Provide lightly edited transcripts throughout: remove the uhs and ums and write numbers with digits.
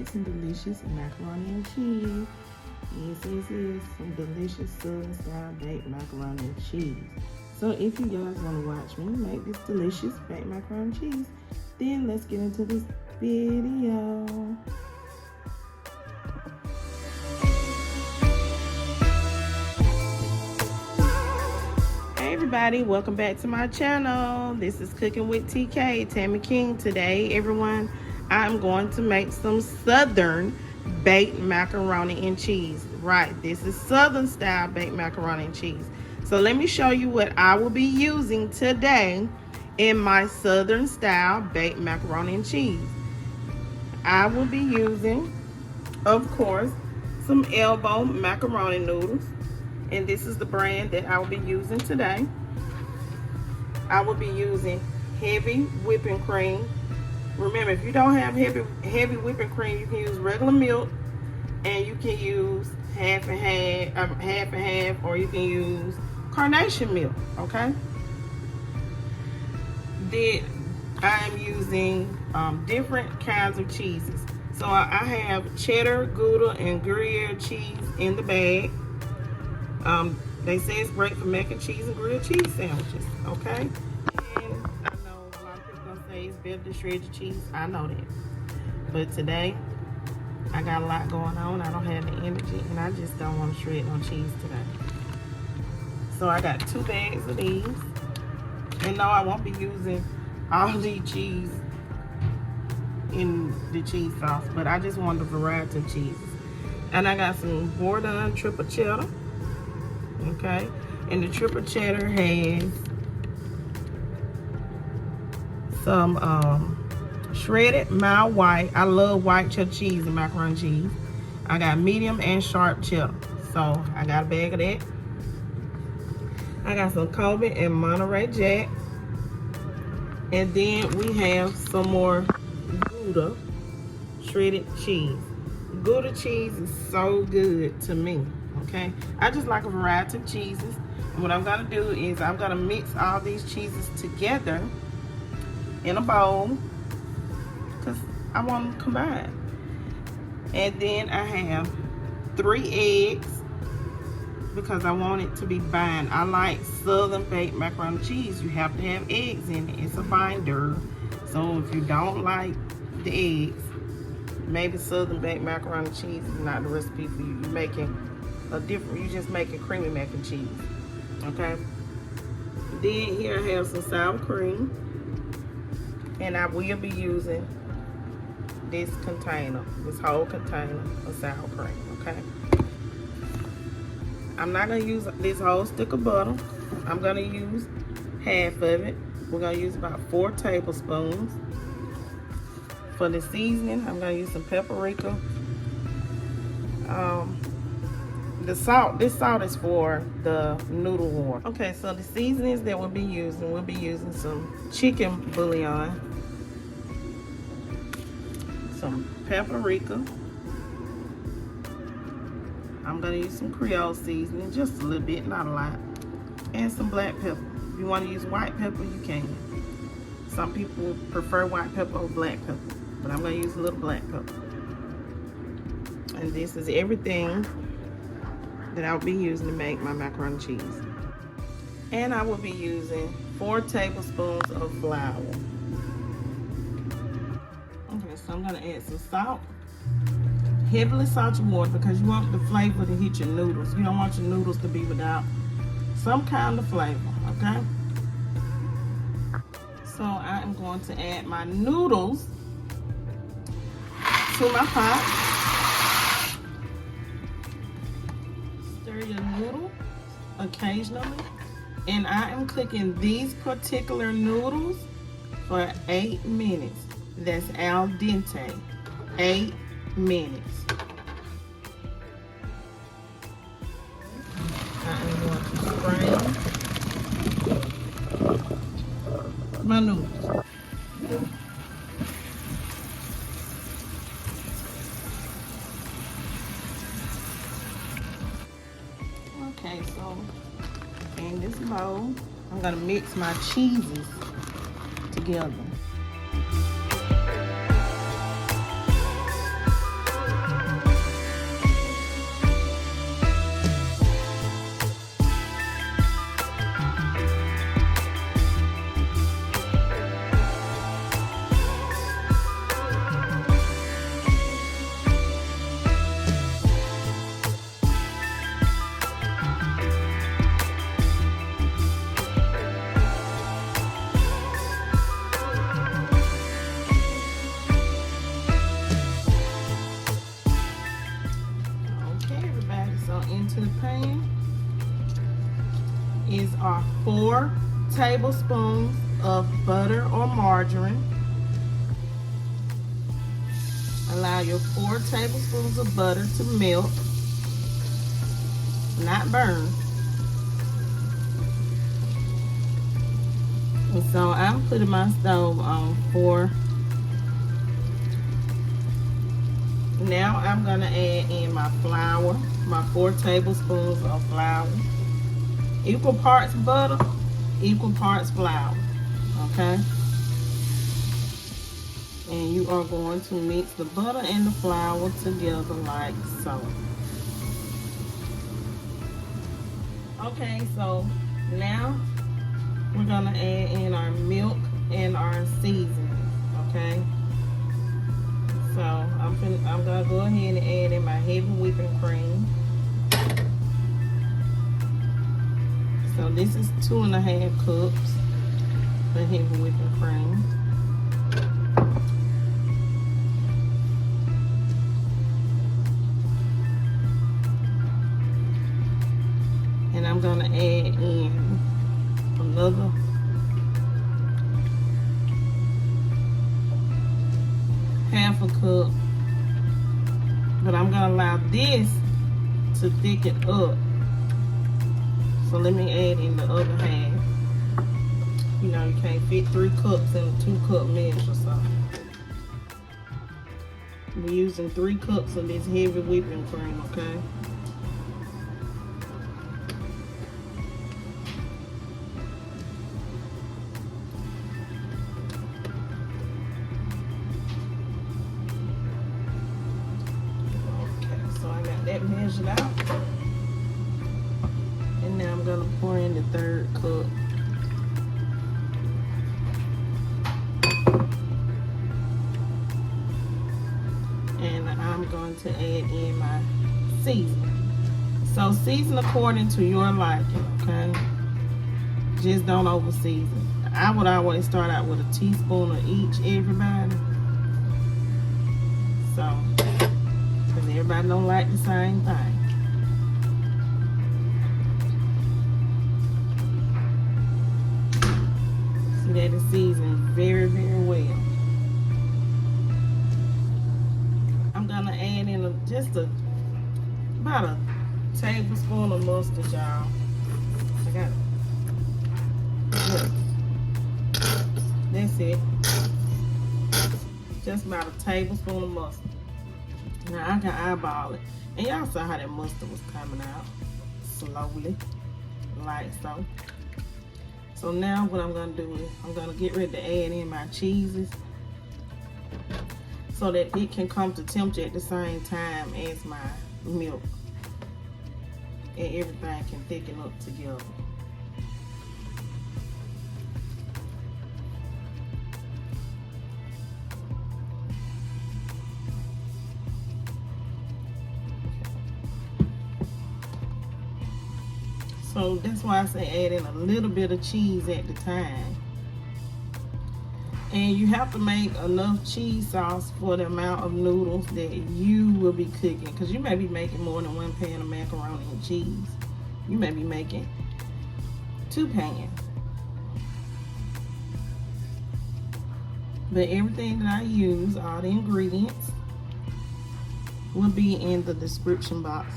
make some delicious macaroni and cheese. Yes, some delicious Southern style baked macaroni and cheese. So if you guys want to watch me make this delicious baked macaroni and cheese, then let's get into this video. Hey everybody, welcome back to my channel. This is Cooking with TK, Tammy King. Today, everyone, I'm going to make some Southern baked macaroni and cheese. Right, this is Southern style baked macaroni and cheese. So let me show you what I will be using today in my Southern style baked macaroni and cheese. I will be using, of course, some elbow macaroni noodles. And this is the brand that I will be using today. I will be using heavy whipping cream. Remember, if you don't have heavy whipping cream, you can use regular milk, and you can use half and half, or you can use carnation milk. Okay. Then I am using different kinds of cheeses. So I have Cheddar, Gouda, and Gruyère cheese in the bag. They say it's great for mac and cheese and grilled cheese sandwiches, okay? And I know a lot of people gonna say it's better to shred your cheese. I know that. But today, I got a lot going on. I don't have the energy, and I just don't want to shred no cheese today. So I got 2 bags of these. And no, I won't be using all the cheese in the cheese sauce, but I just want a variety of cheeses. And I got some Gouda triple cheddar. Okay, and the triple cheddar has some shredded mild white. I love white cheddar cheese and macaroni and cheese. I got medium and sharp cheddar, so I got a bag of that. I got some Colby and Monterey Jack, and then we have some more Gouda shredded cheese. Gouda cheese is so good to me. Okay, I just like a variety of cheeses, and what I'm gonna do is I'm gonna mix all these cheeses together in a bowl because I want them combined. And then I have 3 eggs because I want it to be bind. I like Southern baked macaroni and cheese. You have to have eggs in it. It's a binder. So if you don't like the eggs, maybe Southern baked macaroni and cheese is not the recipe for you. You're making you just making creamy mac and cheese. Okay, then here I have some sour cream, and I will be using this whole container of sour cream. Okay, I'm not gonna use this whole stick of butter. I'm gonna use half of it. We're gonna use about 4 tablespoons. For the seasoning, I'm gonna use some paprika. This salt is for the noodle water. Okay, so the seasonings that we'll be using some chicken bouillon, some paprika. I'm gonna use some creole seasoning, just a little bit, not a lot, and some black pepper. If you want to use white pepper, you can. Some people prefer white pepper or black pepper, but I'm gonna use a little black pepper. And this is everything that I'll be using to make my macaroni and cheese. And I will be using 4 tablespoons of flour. Okay, so I'm gonna add some salt. Heavily salted water because you want the flavor to hit your noodles. You don't want your noodles to be without some kind of flavor, okay? So I am going to add my noodles to my pot. Stir your noodle occasionally, and I am cooking these particular noodles for 8 minutes. That's al dente, 8 minutes. I am going to strain my noodles. Okay, so in this bowl, I'm gonna mix my cheeses together. are 4 tablespoons of butter or margarine. Allow your 4 tablespoons of butter to melt, not burn. And so I'm putting my stove on 4. Now I'm gonna add in my flour, my 4 tablespoons of flour. Equal parts butter, equal parts flour, okay? And you are going to mix the butter and the flour together like so. Okay, so now we're gonna add in our milk and our seasoning, okay? So I'm gonna go ahead and add in my heavy whipping cream. So this is 2½ cups of heavy whipping cream. And I'm gonna add in another ½ cup, but I'm gonna allow this to thicken up. So let me add in the other half. You know, you can't fit 3 cups in a 2-cup measure, so we're using 3 cups of this heavy whipping cream, okay? That measured out, and now I'm going to pour in the 3rd cup. And I'm going to add in my seasoning. So season according to your liking, okay? Just don't over season. I would always start out with a teaspoon of each, everybody. So everybody don't like the same thing. See that it's seasoned very, very well. I'm gonna add in about a tablespoon of mustard, y'all. I got it. That's it. Just about a tablespoon of mustard. Now I can eyeball it. And y'all saw how that mustard was coming out. Slowly. Like so. So now what I'm going to do is I'm going to get ready to add in my cheeses so that it can come to temperature at the same time as my milk. And everything can thicken up together. So that's why I say add in a little bit of cheese at the time. And you have to make enough cheese sauce for the amount of noodles that you will be cooking. Because you may be making more than 1 pan of macaroni and cheese. You may be making 2 pans. But everything that I use, all the ingredients, will be in the description box.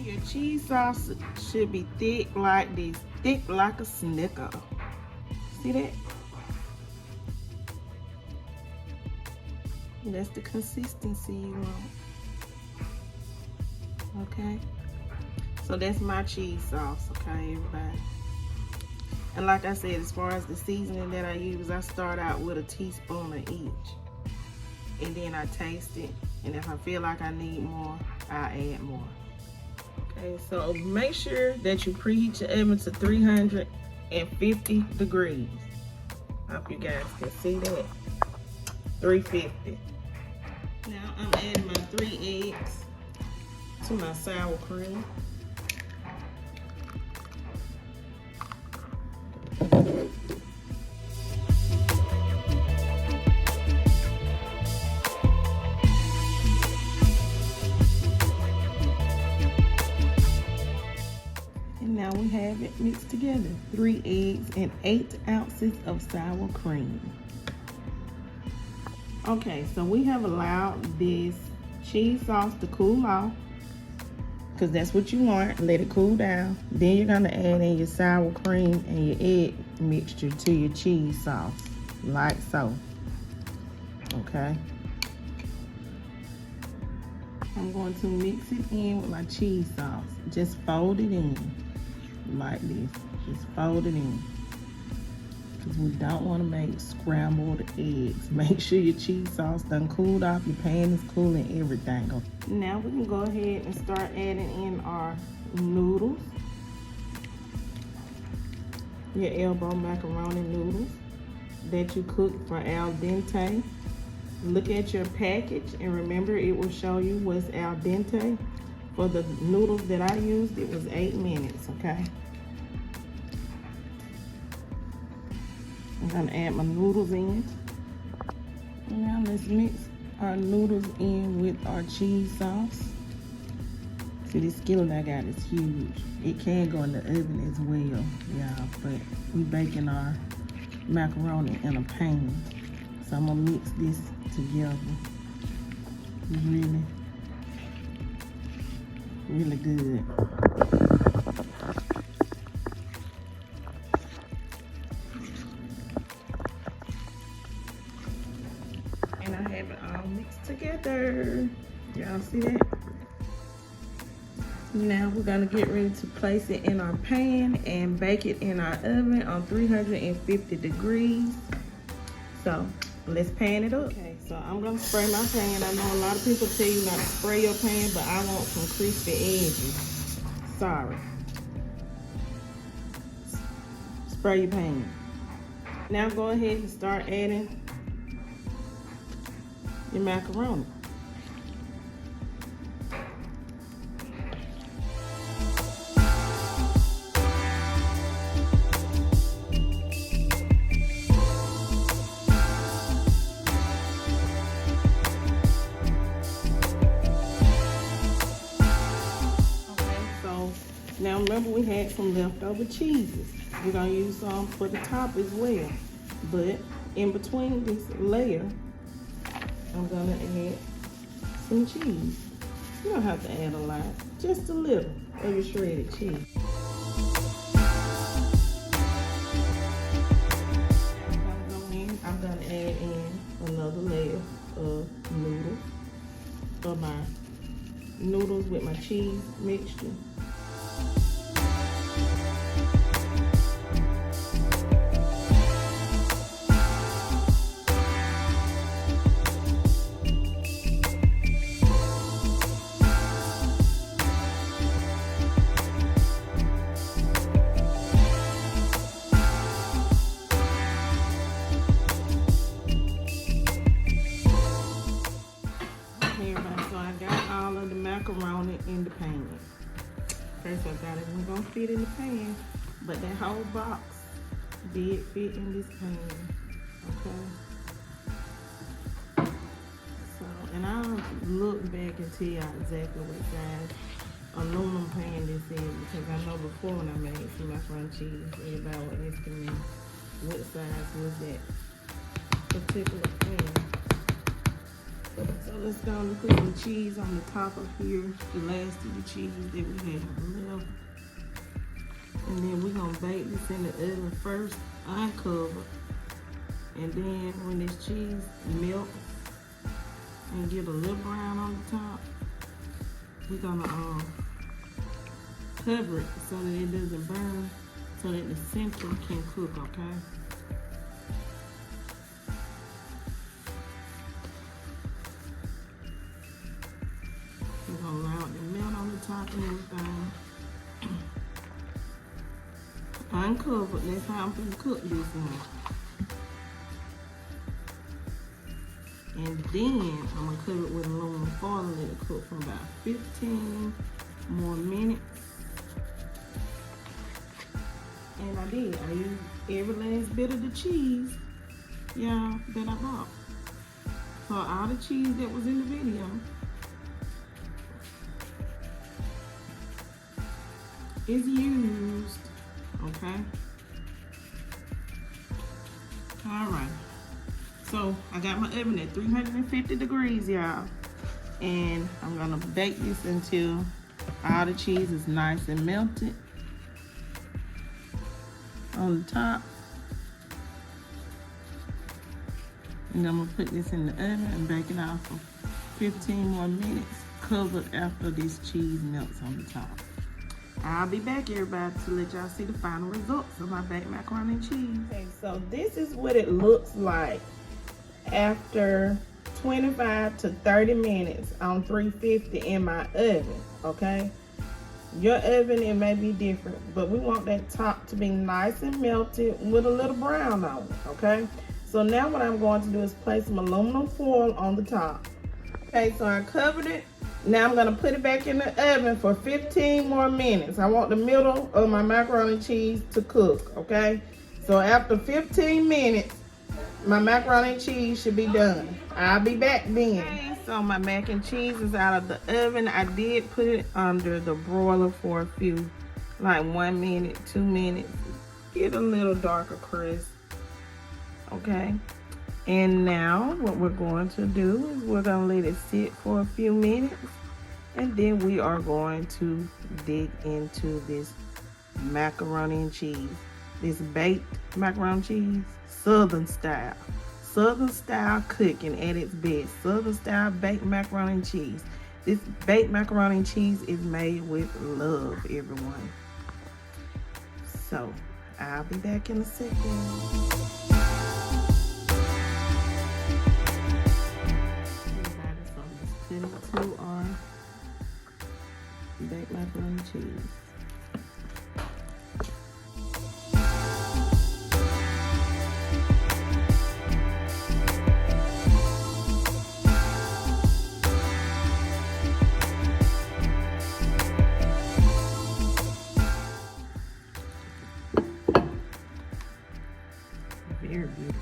Your cheese sauce should be thick like this, thick like a Snicker. See that? That's the consistency you want. Okay? So that's my cheese sauce, okay, everybody? And like I said, as far as the seasoning that I use, I start out with a teaspoon of each. And then I taste it. And if I feel like I need more, I add more. Okay, so make sure that you preheat your oven to 350 degrees. I hope you guys can see that. 350. Now I'm adding my 3 eggs to my sour cream. And now we have it mixed together. 3 eggs and 8 ounces of sour cream. Okay, so we have allowed this cheese sauce to cool off, because that's what you want. Let it cool down. Then you're gonna add in your sour cream and your egg mixture to your cheese sauce, like so. Okay. I'm going to mix it in with my cheese sauce. Just fold it in like this. Just fold it in. Because we don't want to make scrambled eggs. Make sure your cheese sauce done cooled off, your pan is cool and everything. Now we can go ahead and start adding in our noodles. Your elbow macaroni noodles that you cook for al dente. Look at your package and remember it will show you what's al dente. For the noodles that I used, it was 8 minutes, okay? I'm gonna add my noodles in. Now let's mix our noodles in with our cheese sauce. See, this skillet I got is huge. It can go in the oven as well, y'all, but we baking our macaroni in a pan. So I'm gonna mix this together. Really good. And I have it all mixed together. Y'all see that? Now we're gonna get ready to place it in our pan and bake it in our oven on 350 degrees. So let's pan it up. Okay, so I'm gonna spray my pan. I know a lot of people tell you not to spray your pan, but I want some crispy edges. Sorry. Spray your pan. Now go ahead and start adding your macaroni. Now remember we had some leftover cheeses. We're gonna use some for the top as well. But in between this layer, I'm gonna add some cheese. You don't have to add a lot, just a little of your shredded cheese. I'm gonna add in another layer of noodles, or my noodles with my cheese mixture. Macaroni in the pan. First I thought it wasn't gonna fit in the pan, but that whole box did fit in this pan. Okay. So, and I'll look back and tell y'all exactly what size aluminum pan this is, because I know before when I made some macaroni and cheese, everybody was asking me what size was that particular pan. So let's go and put some cheese on the top of here, the last of the cheese that we have left. And then we're gonna bake this in the oven first, uncovered. And then when this cheese melts and get a little brown on the top, we're gonna cover it so that it doesn't burn, so that the center can cook, okay? We're gonna allow it to melt on the top and everything. Uncovered, that's how I'm gonna cook this one. And then I'm gonna cover it with aluminum foil and let it cook for about 15 more minutes. And I did. I used every last bit of the cheese, y'all, that I bought. So all the cheese that was in the video, is used. Okay. All right. So I got my oven at 350 degrees, y'all. And I'm gonna bake this until all the cheese is nice and melted on the top. And I'm gonna put this in the oven and bake it out for 15 more minutes, covered after this cheese melts on the top. I'll be back, everybody, to let y'all see the final results of my baked macaroni and cheese. Okay, so this is what it looks like after 25 to 30 minutes on 350 in my oven, okay? Your oven, it may be different, but we want that top to be nice and melted with a little brown on it, okay? So now what I'm going to do is place some aluminum foil on the top. Okay, so I covered it. Now I'm gonna put it back in the oven for 15 more minutes. I want the middle of my macaroni and cheese to cook, okay? So after 15 minutes, my macaroni and cheese should be done. I'll be back then. Okay, so my mac and cheese is out of the oven. I did put it under the broiler for a few, like 1 minute, 2 minutes. Get a little darker crust, okay? And now what we're going to do is we're gonna let it sit for a few minutes, and then we are going to dig into this macaroni and cheese. This baked macaroni and cheese, Southern style cooking at its best. Southern style baked macaroni and cheese. This baked macaroni and cheese is made with love, everyone. So I'll be back in a second. To our baked macaroni and cheese. Very beautiful.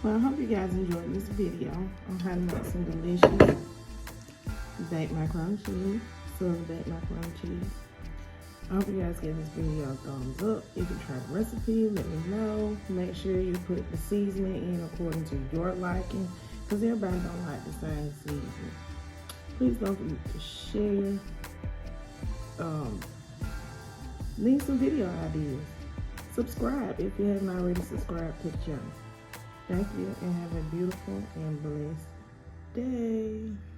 Well, I hope you guys enjoyed this video on how to make some delicious baked macaroni and cheese, Southern baked macaroni and cheese. I hope you guys give this video a thumbs up. If you try the recipe, let me know. Make sure you put the seasoning in according to your liking, because everybody don't like the same seasoning. Please don't forget to share. Leave some video ideas. Subscribe if you haven't already subscribed to the channel. Thank you, and have a beautiful and blessed day.